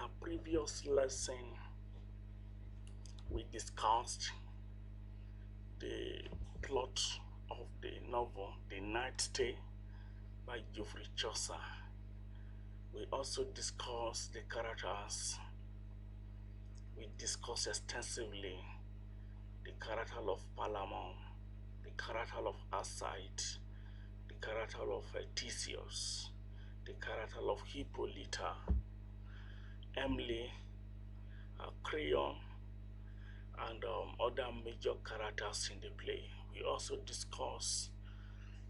our previous lesson, we discussed the plot of the novel The Night Stay by Geoffrey Chaucer. We also discussed the characters. We discussed extensively the character of Palamon, the character of Aside, the character of Theseus, the character of Hippolyta, Emily, Creon, and other major characters in the play. We also discuss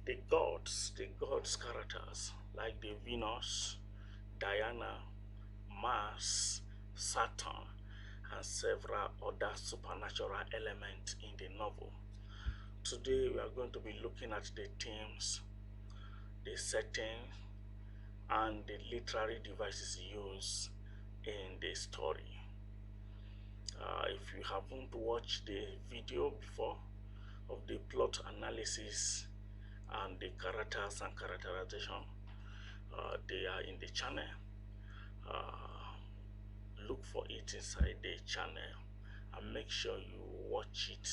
the gods characters like the Venus, Diana, Mars, Saturn, and several other supernatural elements in the novel. Today we are going to be looking at the themes, the setting, and the literary devices used in the story. If you haven't watched the video before of the plot analysis and the characters and characterization, they are in the channel. Look for it inside the channel and make sure you watch it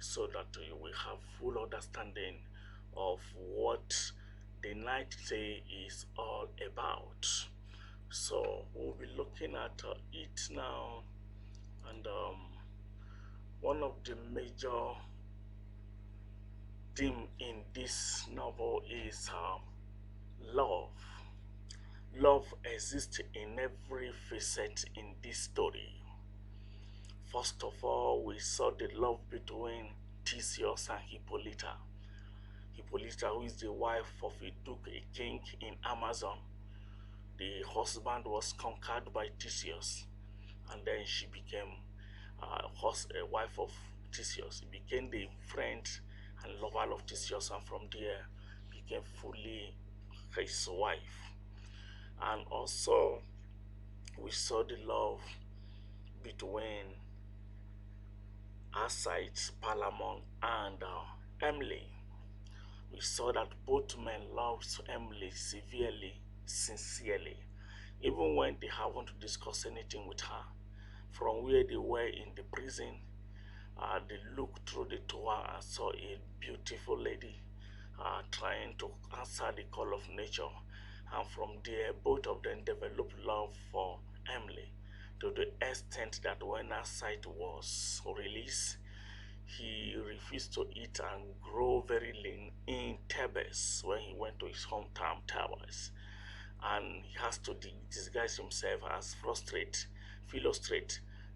so that you will have full understanding of what the Night Stay is all about. So we'll be looking at it now, and one of the major theme in this novel is love. Love exists in every facet in this story. First of all, we saw the love between Theseus and Hippolyta. Hippolyta, who is the wife of a duke, a king in Amazon. The husband was conquered by Theseus, and then she became a wife of Theseus. He became the friend and lover of Theseus, and from there became fully his wife. And also we saw the love between Arcite, Palamon, and Emily. We saw that both men loved Emily severely, sincerely, even when they haven't discussed anything with her. From where they were in the prison, they looked through the door and saw a beautiful lady trying to answer the call of nature. And from there, both of them developed love for Emily to the extent that when her sight was released, he refused to eat and grow very lean in Thebes when he went to his hometown Thebes. And he has to disguise himself as Philostrate,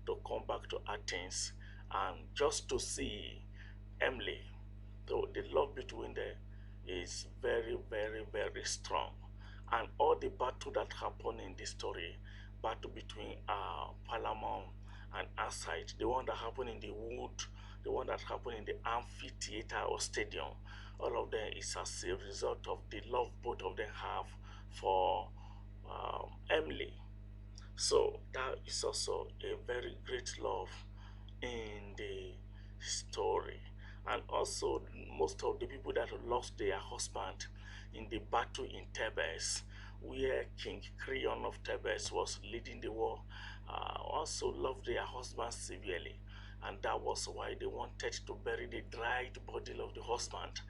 to come back to Athens and just to see Emily. So the love between them is very, very, very strong. And all the battle that happened in the story, battle between Palamon and Aside, the one that happened in the wood, the one that happened in the amphitheater or stadium, all of them is as a result of the love both of them have for Emily. So that is also a very great love in the story. And also most of the people that lost their husband in the battle in Thebes, where King Creon of Thebes was leading the war, also loved their husband severely. And that was why they wanted to bury the dried body of the husband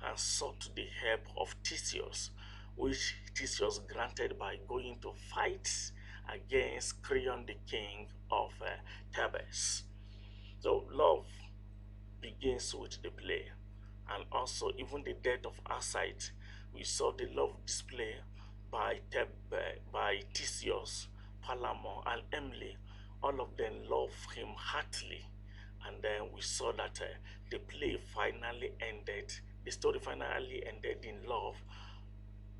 and sought the help of Theseus, which Theseus granted by going to fight against Creon, the king of Thebes. So love begins with the play, and also even the death of Arcite, we saw the love display by Theseus, Palamon, and Emily. All of them love him heartily, and then we saw that the play finally ended. The story finally ended in love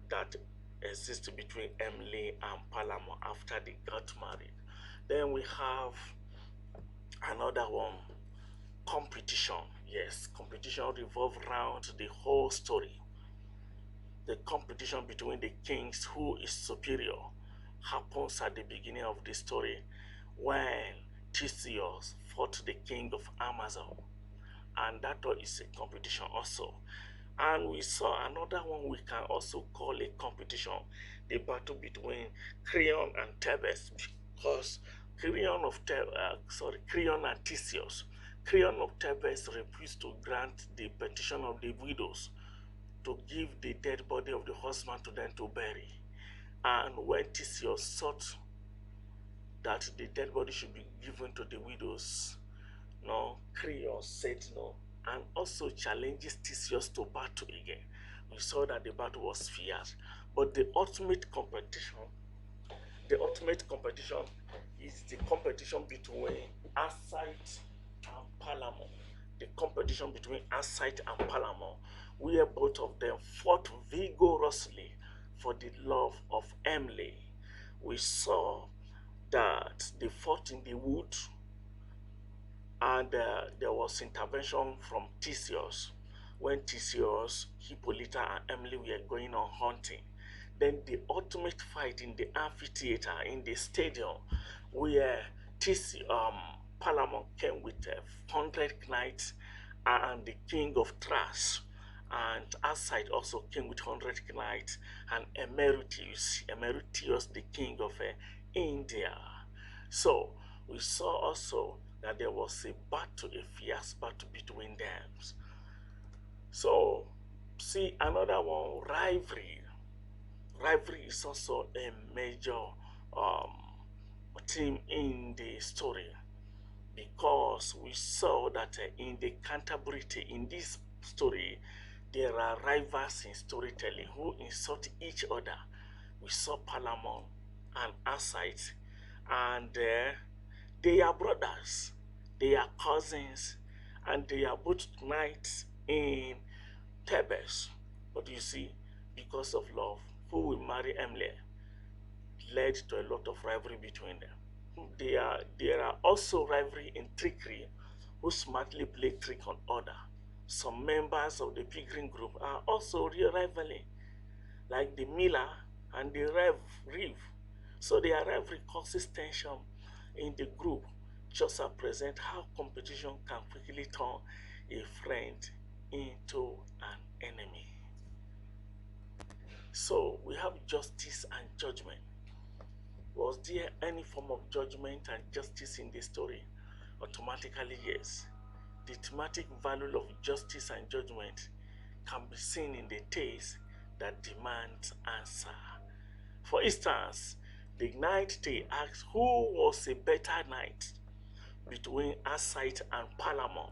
that exists between Emily and Palamon after they got married. Then we have another one, competition. Yes, competition revolves around the whole story. The competition between the kings, who is superior, happens at the beginning of the story when Theseus fought the king of Amazon, and that is a competition also. And we saw another one we can also call a competition, the battle between Creon and Thebes, because Creon and Theseus. Creon of Thebes refused to grant the petition of the widows to give the dead body of the husband to them to bury. And when Theseus sought that the dead body should be given to the widows, no, Creon said no, and also challenges Theseus to battle again. We saw that the battle was fierce, but the ultimate competition is the competition between Asite and Palamon. The competition between Asite and Palamon, where both of them fought vigorously for the love of Emily. We saw that they fought in the wood, and there was intervention from Theseus when Theseus, Hippolyta, and Emily were going on hunting. Then the ultimate fight in the amphitheater in the stadium, where Palamon came with 100 knights and the king of Thrace, and Aside also came with 100 knights, and Emeritus, the king of India. So we saw also that there was a fierce battle between them. So see another one, rivalry. Rivalry is also a major um, theme in the story, because we saw that in the Canterbury in this story, there are rivals in storytelling who insult each other. We saw Palamon and Asite, and they are brothers, they are cousins, and they are both knights in Thebes. But you see, because of love, who will marry Emily led to a lot of rivalry between them. There are also rivalry in trickery, who smartly play trick on other. Some members of the Pilgrim group are also real rivaling, like the Miller and the Reeve. So their rivalry causes tension in the group. Chaucer present how competition can quickly turn a friend into an enemy. So we have justice and judgment. Was there any form of judgment and justice in the story? Automatically, yes. The thematic value of justice and judgment can be seen in the tales that demand answer. For instance, the knight tale asks who was a better knight between Asite and Palamon.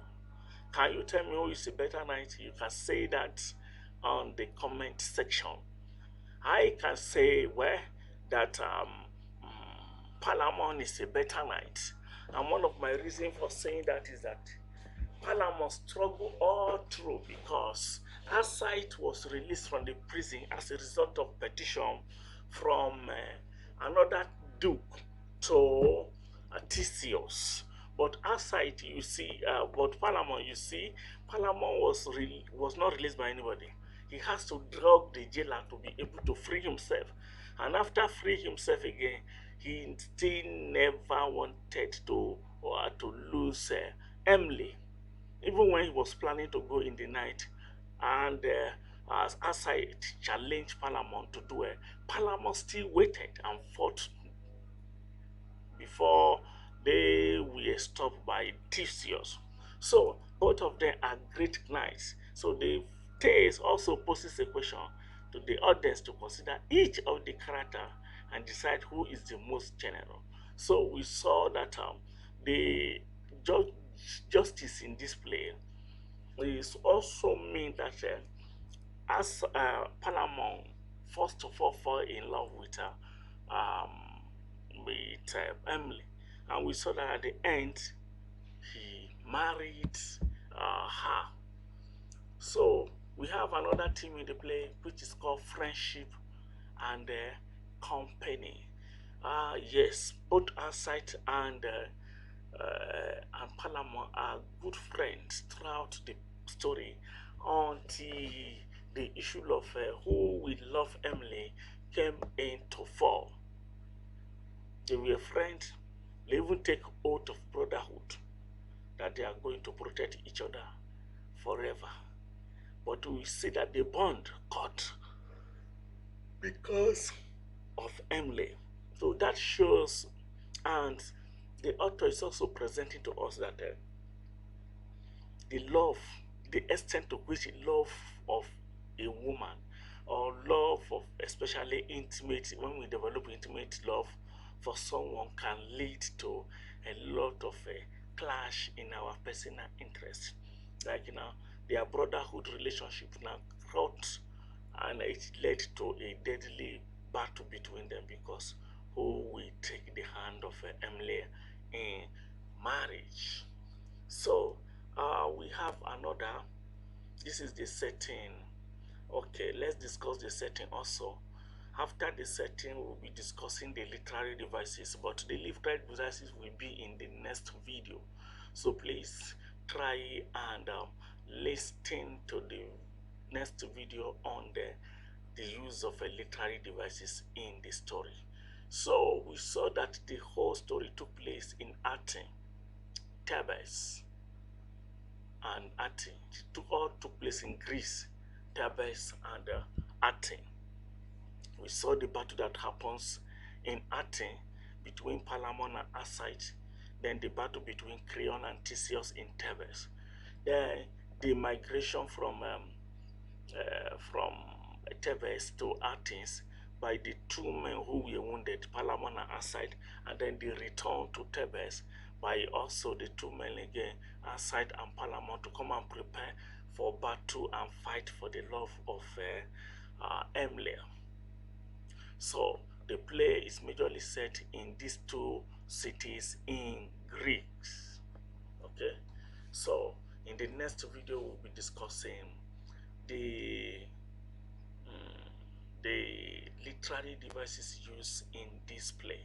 Can you tell me who is a better knight? You can say that on the comment section. I can say, well, that Palamon is a better knight. And one of my reasons for saying that is that Palamon struggled all through, because Asite was released from the prison as a result of petition from another duke to Theseus. But Asite, you see, but Palamon, you see, Palamon was not released by anybody. He has to drug the jailer to be able to free himself. And after freeing himself again, he still never wanted to lose Emily, even when he was planning to go in the night. And as I challenged Palamon to do it, Palamon still waited and fought before they were stopped by Theseus. So both of them are great knights. So the tale also poses a question to the audience to consider each of the character and decide who is the most general. So we saw that the ju justice in this play is also mean that as Palamon first of all fall in love um, with Emily, and we saw that at the end he married her. So we have another theme in the play which is called friendship and company. Yes, both Asite and Palamon are good friends throughout the story, until the issue of who will love Emily came into fall. They were friends. They even take oath of brotherhood that they are going to protect each other forever. But we see that the bond cut because of Emily. So that shows And the author is also presenting to us that the love, the extent to which love of a woman, or love of especially intimate, when we develop intimate love for someone, can lead to a lot of clash in our personal interest. Like, their brotherhood relationship now got, and it led to a deadly battle between them, because who will take the hand of Emily in marriage. So we have another. This is the setting. Okay, let's discuss the setting also. After the setting, we'll be discussing the literary devices, but the literary devices will be in the next video. So please try and listen to the next video on the use of literary devices in the story. So we saw that the whole story took place in Athens, Thebes, and Athens. It all took place in Greece, Thebes and Athens. We saw the battle that happens in Athens between Palamon and Arcite, then the battle between Creon and Theseus in Thebes, then the migration from Thebes to Athens by the two men who were wounded, Palamon and Arcite, and then the return to Thebes by also the two men again, Arcite and Palamon, to come and prepare for battle and fight for the love of Emily. So the play is majorly set in these two cities in Greece. Okay, so in the next video we'll be discussing the the literary devices used in this play.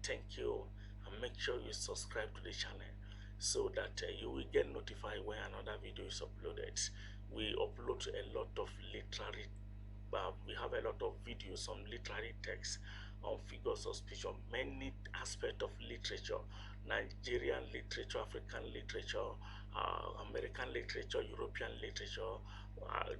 Thank you, and make sure you subscribe to the channel so that you will get notified when another video is uploaded. We upload a lot of literary, we have a lot of videos on literary text, on figures of speech, on many aspects of literature: Nigerian literature, African literature, American literature, European literature,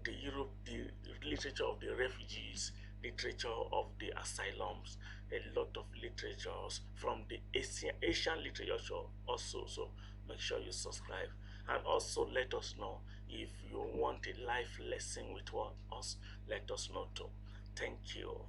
the literature of the refugees, literature of the asylums, a lot of literatures from the Asian literature also. So make sure you subscribe, and also let us know if you want a life lesson with us. Let us know too. Thank you.